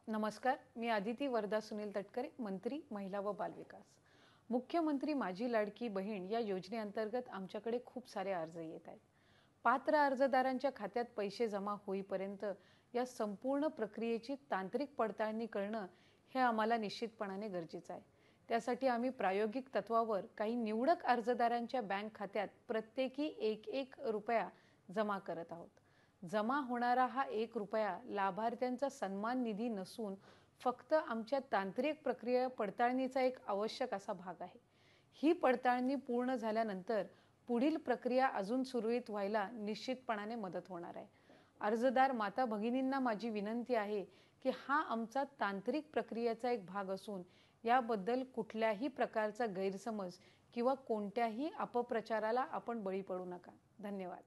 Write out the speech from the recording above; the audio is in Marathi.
नमस्कार, मी आदिती वरदा सुनील तटकरे, मंत्री महिला व बालविकास। मुख्यमंत्री माझी लाडकी बहीण या योजनेअंतर्गत आमच्याकडे खूप सारे अर्ज येत आहेत। पात्र अर्जदारांच्या खात्यात पैसे जमा होईपर्यंत या संपूर्ण प्रक्रियेची तांत्रिक पडताळणी करणं हे आम्हाला निश्चितपणाने गरजेचं आहे। त्यासाठी आम्ही प्रायोगिक तत्वावर काही निवडक अर्जदारांच्या बँक खात्यात प्रत्येकी एक रुपया जमा करत आहोत। जमा होणारा हा 1 रुपया लाभार्थ्यांचा सन्मान निधी नसून फक्त आमच्या तांत्रिक प्रक्रिया पडताळणीचा एक आवश्यक असा भाग आहे। ही पडताळणी पूर्ण झाल्यानंतर पुढील प्रक्रिया अजून सुरळीत व्हायला निश्चितपणाने मदत होणार आहे। अर्जदार माता भगिनींना माझी विनंती आहे की हा आमचा तांत्रिक प्रक्रियेचा एक भाग असून याबद्दल कुठल्याही प्रकारचा गैरसमज किंवा कोणत्याही अपप्रचाराला आपण बळी पडू नका। धन्यवाद।